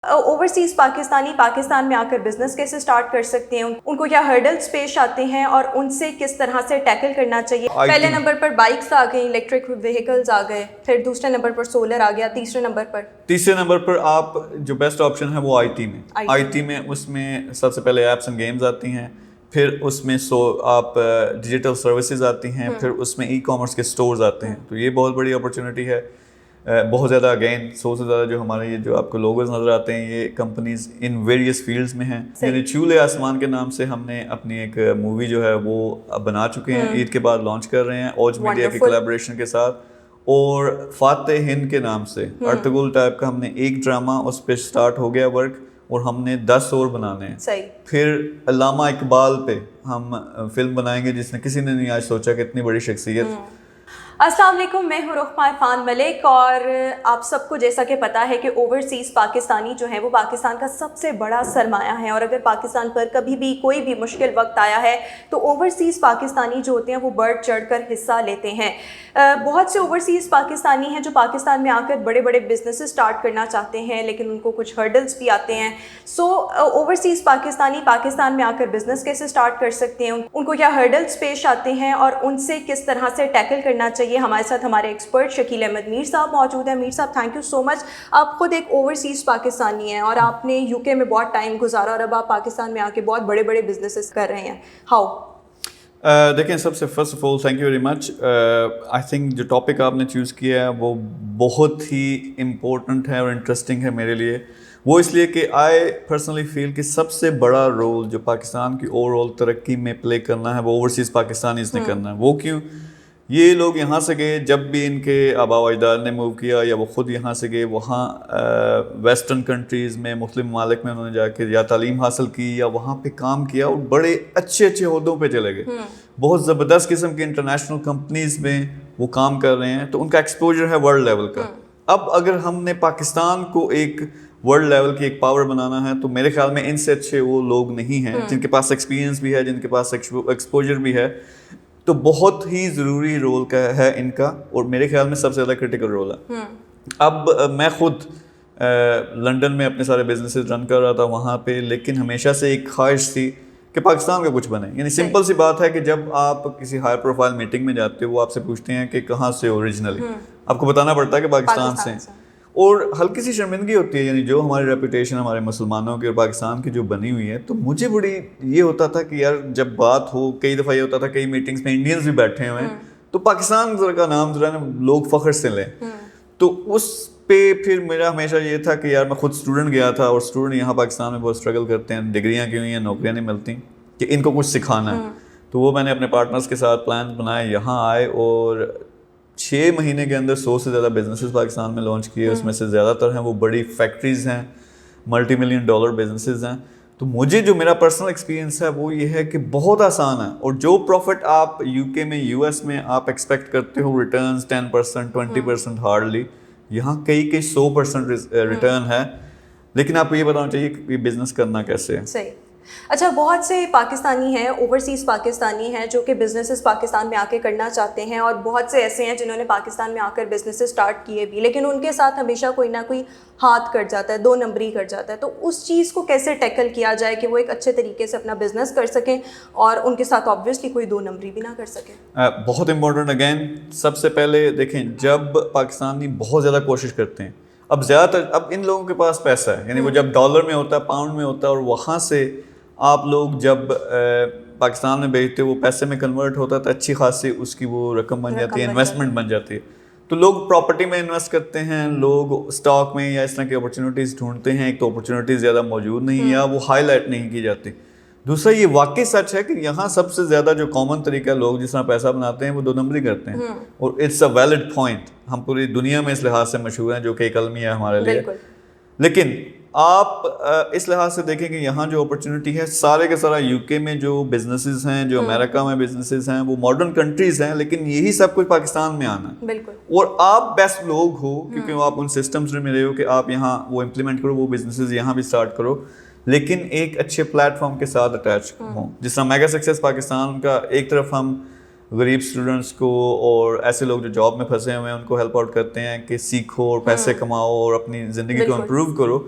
Overseas Pakistani Pakistan میں آ کر business کیسے سٹارٹ کر سکتے ہیں، ان کو کیا ہرڈلز پیش آتے ہیں اور ان سے کس طرح سے ٹیکل کرنا چاہیے. پہلے نمبر پر بائکس آ گئی، الیکٹرک وہیکلز آ گئے، پھر دوسرے نمبر پر سولر آ گیا، تیسرے نمبر پر آپ جو بیسٹ آپشن ہے وہ آئی ٹی میں اس میں سب سے پہلے ایپس اینڈ گیمز آتی ہیں، پھر اس میں آپ ڈیجیٹل سروسز آتی ہیں، پھر اس میں ای کامرس کے سٹورز آتے ہیں. تو یہ بہت بڑی اپرچونیٹی ہے. بہت زیادہ اگین 100 سے زیادہ جو ہمارے یہ جو آپ کو لوگوز نظر آتے ہیں یہ کمپنیز ان ویریس فیلڈز میں ہیں. یعنی چولہے آسمان کے نام سے ہم نے اپنی ایک مووی جو ہے وہ بنا چکے ہیں، عید کے بعد لانچ کر رہے ہیں اوج میڈیا کی کولیبریشن کے ساتھ. اور فاتح ہند کے نام سے ارطغرل ٹائپ کا ہم نے ایک ڈرامہ اس پہ سٹارٹ ہو گیا ورک، اور ہم نے 10 اور بنانے ہیں. پھر علامہ اقبال پہ ہم فلم بنائیں گے جس نے کسی نے نہیں آج سوچا کہ اتنی بڑی شخصیت. السلام علیکم، میں ہوں رخمہ عرفان ملک، اور آپ سب کو جیسا کہ پتہ ہے کہ اوورسیز پاکستانی جو ہے وہ پاکستان کا سب سے بڑا سرمایہ ہے، اور اگر پاکستان پر کبھی بھی کوئی بھی مشکل وقت آیا ہے تو اوورسیز پاکستانی جو ہوتے ہیں وہ بڑھ چڑھ کر حصہ لیتے ہیں. بہت سے اوورسیز پاکستانی ہیں جو پاکستان میں آ کر بڑے بڑے بزنس اسٹارٹ کرنا چاہتے ہیں، لیکن ان کو کچھ ہرڈلز بھی آتے ہیں. سو اوورسیز پاکستانی پاکستان میں آ کر بزنس کیسے اسٹارٹ کر سکتے ہیں، ان کو کیا ہرڈلز پیش آتے ہیں اور ان سے کس طرح سے ٹیکل کرنا چاہیے. ہمارے ساتھ ہمارے ایکسپرٹ شکیل احمد میر صاحب موجود ہیں. میر صاحب تھینک یو سو مچ. آپ خود ایک اوورسیز پاکستانی ہیں اور آپ نے یو کے میں بہت ٹائم گزارا، اور اب آپ پاکستان میں آ کے بہت بڑے بڑے بزنسز کر رہے ہیں. ہاؤ؟ دیکھیں، سب سے first of all thank you very much. I think جو ٹاپک آپ نے چوز کیا ہے وہ بہت ہی امپورٹنٹ ہے اور انٹرسٹنگ ہے میرے لیے. وہ اس لیے کہ آئی پرسنلی فیل کہ سب سے بڑا رول جو پاکستان کی اوور آل ترقی میں پلے کرنا ہے وہ اوورسیز پاکستانیز نے کرنا ہے. وہ کیوں؟ یہ لوگ یہاں سے گئے، جب بھی ان کے آباء و اجداد نے موو کیا یا وہ خود یہاں سے گئے، وہاں ویسٹرن کنٹریز میں مختلف ممالک میں انہوں نے جا کے یا تعلیم حاصل کی یا وہاں پہ کام کیا اور بڑے اچھے اچھے عہدوں پہ چلے گئے. بہت زبردست قسم کی انٹرنیشنل کمپنیز میں وہ کام کر رہے ہیں، تو ان کا ایکسپوجر ہے ورلڈ لیول کا. اب اگر ہم نے پاکستان کو ایک ورلڈ لیول کی ایک پاور بنانا ہے تو میرے خیال میں ان سے اچھے وہ لوگ نہیں ہیں جن کے پاس ایکسپیرینس بھی ہے، جن کے پاس ایکسپوجر بھی ہے. تو بہت ہی ضروری رول کا ہے ان کا، اور میرے خیال میں سب سے زیادہ کرٹیکل رول ہے. اب میں خود لنڈن میں اپنے سارے بزنسز رن کر رہا تھا وہاں پہ، لیکن ہمیشہ سے ایک خواہش تھی کہ پاکستان کا کچھ بنے. یعنی سمپل سی بات ہے کہ جب آپ کسی ہائی پروفائل میٹنگ میں جاتے ہو وہ آپ سے پوچھتے ہیں کہ کہاں سے اوریجنلی، آپ کو بتانا پڑتا ہے کہ پاکستان سے. اور ہلکی سی شرمندگی ہوتی ہے، یعنی جو ہماری ریپوٹیشن ہمارے مسلمانوں کی اور پاکستان کی جو بنی ہوئی ہے. تو مجھے بڑی یہ ہوتا تھا کہ یار جب بات ہو، کئی دفعہ یہ ہوتا تھا کئی میٹنگز میں انڈینز بھی بیٹھے ہوئے ہیں تو پاکستان کا نام ذرا نا لوگ فخر سے لیں. تو اس پہ پھر میرا ہمیشہ یہ تھا کہ یار میں خود اسٹوڈنٹ گیا تھا، اور اسٹوڈنٹ یہاں پاکستان میں بہت اسٹرگل کرتے ہیں، ڈگریاں کی ہوئی ہیں، نوکریاں نہیں ملتی، کہ ان کو کچھ سکھانا ہے. تو وہ میں نے اپنے پارٹنرز کے ساتھ پلان بنائے، یہاں آئے، اور 6 مہینے کے اندر 100 سے زیادہ بزنسز پاکستان میں لانچ کیے. اس میں سے زیادہ تر ہیں وہ بڑی فیکٹریز ہیں، ملٹی ملین ڈالر بزنسز ہیں. تو مجھے جو میرا پرسنل ایکسپیرینس ہے وہ یہ ہے کہ بہت آسان ہے، اور جو پروفٹ آپ یو کے میں، یو ایس میں آپ ایکسپیکٹ کرتے ہو ریٹرنز 10%، 20% ہارڈلی، یہاں کئی 100% ریٹرن ہے. لیکن آپ کو یہ بتانا چاہیے کہ بزنس کرنا کیسے ہے. صحیح. اچھا، بہت سے پاکستانی ہیں، اوورسیز پاکستانی ہیں جو کہ بزنسز پاکستان میں آ کے کرنا چاہتے ہیں، اور بہت سے ایسے ہیں جنہوں نے پاکستان میں آ کر بزنسز اسٹارٹ کیے بھی، لیکن ان کے ساتھ ہمیشہ کوئی نہ کوئی ہاتھ کٹ جاتا ہے، 2 نمبری کٹ جاتا ہے. تو اس چیز کو کیسے ٹیکل کیا جائے کہ وہ ایک اچھے طریقے سے اپنا بزنس کر سکیں اور ان کے ساتھ آبویسلی کوئی 2 نمبری بھی نہ کر سکے؟ بہت امپورٹنٹ. اگین سب سے پہلے دیکھیں، جب پاکستانی بہت زیادہ کوشش کرتے ہیں، اب زیادہ تر اب ان لوگوں کے پاس پیسہ ہے، یعنی وہ جب ڈالر میں ہوتا ہے، پاؤنڈ میں ہوتا ہے، اور وہاں سے آپ لوگ جب پاکستان میں بیچتے وہ پیسے میں کنورٹ ہوتا ہے تو اچھی خاصی اس کی وہ رقم بن جاتی ہے، انویسٹمنٹ بن جاتی ہے. تو لوگ پراپرٹی میں انویسٹ کرتے ہیں، لوگ اسٹاک میں یا اس طرح کی اپرچونیٹیز ڈھونڈتے ہیں. ایک تو اپرچونیٹیز زیادہ موجود نہیں یا وہ ہائی لائٹ نہیں کی جاتی. دوسرا یہ واقعی سچ ہے کہ یہاں سب سے زیادہ جو کامن طریقہ لوگ جس طرح پیسہ بناتے ہیں وہ 2 نمبری کرتے ہیں، اور اٹس اے ویلڈ پوائنٹ. ہم پوری دنیا میں اس لحاظ سے مشہور ہیں، جو کہ ایک المیہ ہے ہمارے لیے. لیکن آپ اس لحاظ سے دیکھیں کہ یہاں جو اپرچونیٹی ہے، سارے کے سارا یو کے میں جو بزنسز ہیں، جو امریکہ میں بزنسز ہیں، وہ ماڈرن کنٹریز ہیں، لیکن یہی سب کچھ پاکستان میں آنا ہے. اور آپ بیسٹ لوگ ہو کیونکہ آپ ان سسٹمز میں رہے ہو کہ آپ یہاں وہ امپلیمنٹ کرو، وہ بزنسز یہاں بھی اسٹارٹ کرو، لیکن ایک اچھے پلیٹ فارم کے ساتھ اٹیچ ہوں. جس طرح میگا سکسیس پاکستان کا ایک طرف ہم غریب اسٹوڈنٹس کو اور ایسے لوگ جو جاب میں پھنسے ہوئے ہیں ان کو ہیلپ آؤٹ کرتے ہیں کہ سیکھو اور پیسے کماؤ اور اپنی زندگی کو امپروو کرو.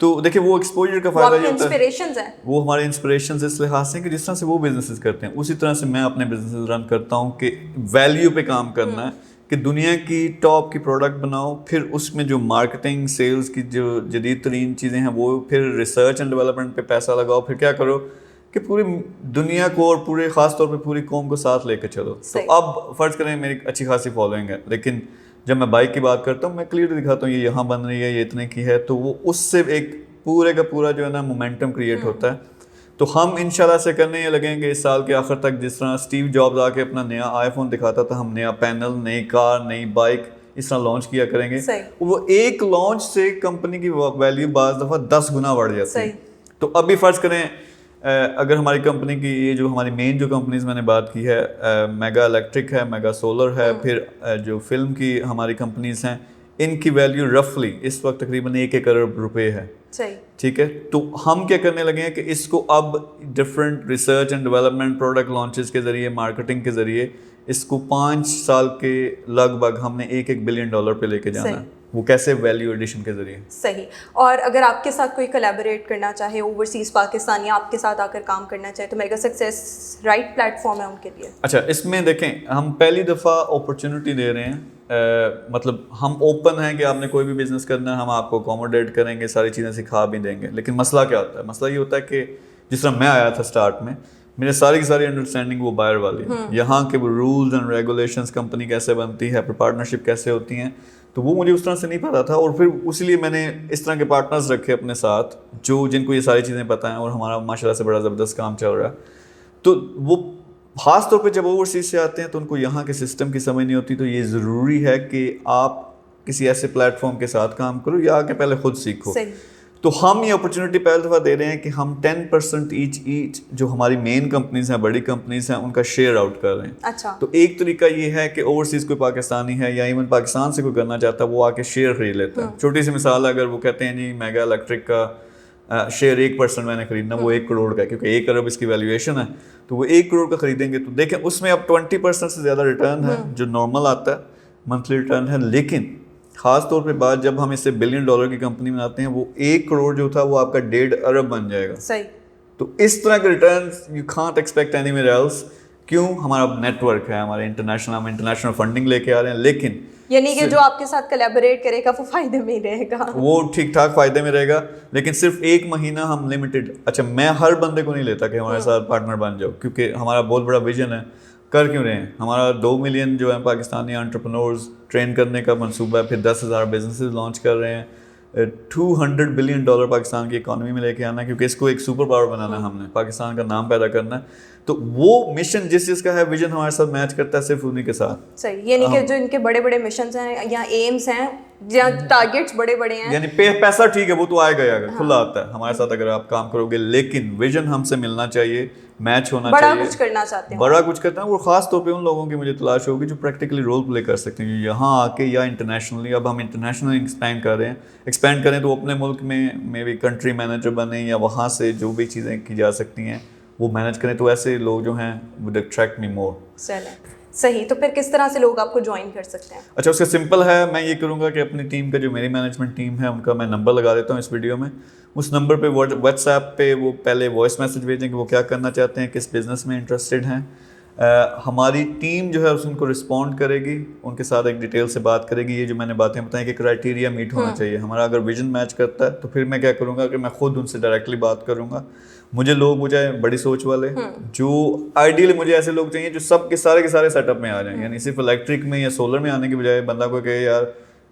تو دیکھیں وہ ایکسپوجر کا فائدہ یہ ہوتا ہے, انسپریشنز ہیں, وہ ہمارے انسپریشنز اس لحاظ سے کہ جس طرح سے وہ بزنسز کرتے ہیں اسی طرح سے میں اپنے بزنسز رن کرتا ہوں کہ ویلیو پہ کام کرنا ہے, کہ دنیا کی ٹاپ کی پروڈکٹ بناؤ, پھر اس میں جو مارکیٹنگ سیلز کی جو جدید ترین چیزیں ہیں وہ, پھر ریسرچ اینڈ ڈیولپمنٹ پہ پیسہ لگاؤ, پھر کیا کرو کہ پوری دنیا کو اور پورے خاص طور پہ پوری قوم کو ساتھ لے کے چلو. تو اب فرض کریں میری اچھی خاصی فالوئنگ ہے, لیکن جب میں بائک کی بات کرتا ہوں میں کلیئرلی دکھاتا ہوں یہ یہاں بن رہی ہے, یہ اتنے کی ہے, تو وہ اس سے ایک پورے کا پورا جو ہے نا مومنٹم کریٹ ہوتا ہے. تو ہم انشاءاللہ سے کرنے یہ لگیں کہ اس سال کے آخر تک جس طرح اسٹیو جابز آ کے اپنا نیا آئی فون دکھاتا تھا, ہم نیا پینل, نئی کار, نئی بائک اس طرح لانچ کیا کریں گے. وہ ایک لانچ سے کمپنی کی ویلیو بعض دفعہ 10 گنا بڑھ جاتی ہے. تو ابھی فرض کریں اگر ہماری کمپنی کی یہ جو ہماری مین جو کمپنیز میں نے بات کی ہے, میگا الیکٹرک ہے, میگا سولر ہے, پھر جو فلم کی ہماری کمپنیز ہیں, ان کی ویلیو رفلی اس وقت تقریباً 1 ارب روپے ہے. ٹھیک ہے, تو ہم کیا کرنے لگے ہیں کہ اس کو اب different research and development, product launches کے ذریعے, مارکیٹنگ کے ذریعے اس کو 5 سال کے لگ بھگ ہم نے $1 بلین پہ لے کے جانا ہے. وہ کیسے؟ ویلیو ایڈیشن کے ذریعے. صحیح. اور اگر آپ کے ساتھ کوئی کولیبوریٹ کرنا چاہے, اوورسیز پاکستانی آپ کے ساتھ آ کر کام کرنا چاہے, تو mega success right plate form ہے ان کے لیے. اچھا, اس میں دیکھیں ہم پہلی دفعہ اپرچونٹی دے رہے ہیں, مطلب ہم اوپن ہیں کہ آپ نے کوئی بھی بزنس کرنا ہے, ہم آپ کو اکوموڈیٹ کریں گے, ساری چیزیں سکھا بھی دیں گے. لیکن مسئلہ کیا ہوتا ہے؟ مسئلہ یہ ہوتا ہے کہ جس طرح میں آیا تھا اسٹارٹ میں, میرے ساری کی ساری انڈرسٹینڈنگ وہ بائر والی ہے, یہاں کے وہ رولز اینڈ ریگولیشنز, کمپنی کیسے بنتی ہے, پھر پارٹنرشپ کیسے ہوتی ہیں, تو وہ مجھے اس طرح سے نہیں پتا تھا. اور پھر اسی لیے میں نے اس طرح کے پارٹنرز رکھے اپنے ساتھ جن کو یہ ساری چیزیں پتہ ہیں, اور ہمارا ماشاءاللہ سے بڑا زبردست کام چل رہا ہے. تو وہ خاص طور پہ جب اوورسیز سے آتے ہیں تو ان کو یہاں کے سسٹم کی سمجھ نہیں ہوتی. تو یہ ضروری ہے کہ آپ کسی ایسے پلیٹ فارم کے ساتھ کام کرو یا کہ پہلے خود سیکھو. تو ہم یہ اپرچونٹی پہلی دفعہ دے رہے ہیں کہ ہم 10% ایچ جو ہماری مین کمپنیز ہیں, بڑی کمپنیز ہیں, ان کا شیئر آؤٹ کر رہے ہیں. اچھا. تو ایک طریقہ یہ ہے کہ اوورسیز کوئی پاکستانی ہے یا ایون پاکستان سے کوئی کرنا چاہتا ہے, وہ آ کے شیئر خرید لیتا ہے. چھوٹی سی مثال ہے, اگر وہ کہتے ہیں جی میگا الیکٹرک کا شیئر 1% میں نے خریدنا, وہ 1 کروڑ کا ہے, کیونکہ 1 ارب اس کی ویلیویشن ہے, تو وہ 1 کروڑ کا خریدیں گے. تو دیکھیں اس میں اب 20% سے زیادہ ریٹرن ہے جو نارمل آتا ہے, منتھلی ریٹرن ہے. لیکن خاص طور پہ بات جب ہم اس سے $1 بلین کی کمپنی بناتے ہیں, وہ 1 کروڑ جو تھا وہ آپ کا 1.5 ارب بن جائے گا. صحیح. تو اس طرح کے returns you can't expect anywhere else. کیوں؟ ہمارا نیٹ ورک ہے, ہمارے ہم انٹرنیشنل فنڈنگ لے کے آ رہے ہیں. لیکن یعنی کہ جو آپ کے ساتھ کولیبوریٹ کرے گا وہ فائدے میں رہے گا, وہ ٹھیک ٹھاک فائدے میں رہے گا. لیکن صرف 1 مہینہ ہم لمیٹڈ, اچھا میں ہر بندے کو نہیں لیتا کہ ہمارے ساتھ پارٹنر بن جاؤ, کیونکہ ہمارا بہت بڑا ویژن ہے. کر کیوں رہے ہیں؟ ہمارا 2 ملین جو ہے پاکستانی انٹرپرنورز ٹرین کرنے کا منصوبہ ہے, پھر 10,000 بزنسز لانچ کر رہے ہیں, $200 بلین پاکستان کی اکانومی میں لے کے آنا ہے, کیونکہ اس کو ایک سپر پاور بنانا ہے, ہم نے پاکستان کا نام پیدا کرنا ہے. تو وہ مشن جس چیز کا ہے, ویژن ہمارے ساتھ میچ کرتا ہے صرف انہیں کے ساتھ. صحیح. یعنی کہ جو ان کے بڑے بڑے مشنز ہیں یا ایمز ہیں یا ٹارگیٹس بڑے بڑے ہیں, یعنی پیسہ ٹھیک ہے وہ تو آئے گا, اگر کھلا آتا ہے ہمارے ساتھ اگر آپ کام کرو گے, لیکن ویژن ہم سے ملنا چاہیے, میچ ہونا چاہیے, بڑا کچھ کرنا چاہتے ہیں, بڑا کچھ کرتے ہیں. اور خاص طور پہ ان لوگوں کی مجھے تلاش ہوگی جو پریکٹیکلی رول پلے کر سکتے ہیں یہاں آ کے, یا انٹرنیشنلی. اب ہم انٹرنیشنلی ایکسپینڈ کریں تو اپنے ملک میں بھی کنٹری مینیجر بنیں, یا وہاں سے جو بھی چیزیں کی جا سکتی ہیں وہ مینیج کریں. تو ایسے لوگ جو ہیں would attract me more. صحیح. تو پھر کس طرح سے لوگ آپ کو جوائن کر سکتے ہیں؟ اچھا, اس کا سمپل ہے, میں یہ کروں گا کہ اپنی ٹیم کا جو میری مینجمنٹ ٹیم ہے ان کا میں نمبر لگا دیتا ہوں اس ویڈیو میں. اس نمبر پہ واٹس ایپ پہ وہ پہلے وائس میسج بھیجیں کہ وہ کیا کرنا چاہتے ہیں, کس بزنس میں انٹرسٹڈ ہیں. ہماری ٹیم جو ہے اس ان کو رسپونڈ کرے گی, ان کے ساتھ ایک ڈیٹیل سے بات کرے گی. یہ جو میں نے باتیں بتائیں کہ کرائٹیریا میٹ ہونا چاہیے ہمارا. اگر ویژن میچ کرتا ہے تو پھر میں کیا کروں گا کہ میں خود ان سے ڈائریکٹلی بات کروں گا. مجھے لوگ مجھے بڑی سوچ والے, جو آئیڈیلی مجھے ایسے لوگ چاہیے جو سب کے سارے سیٹ اپ میں آ جائیں. یعنی صرف الیکٹرک میں یا سولر میں آنے کی بجائے بندہ کو کہ یار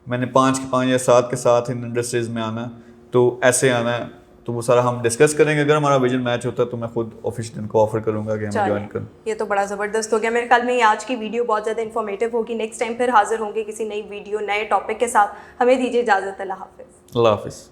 میں نے 5 کے 5 یا 7 کے ساتھ ان انڈسٹریز میں آنا, تو ایسے آنا ہے. تو وہ سارا ہم ڈسکس کریں گے. اگر ہمارا ویژن میچ ہوتا ہے تو میں خود آفیشلی ان کو آفر کروں گا کہ ہم جوائن کریں. یہ تو بڑا زبردست ہو گیا. میرے خیال میں آج کی ویڈیو بہت زیادہ انفارمیٹیو ہوگی. نیکسٹ ٹائم پھر حاضر ہوں گے کسی نئی ویڈیو, نئے ٹاپک کے ساتھ. ہمیں دیجیے اجازت. اللہ حافظ. اللہ حافظ.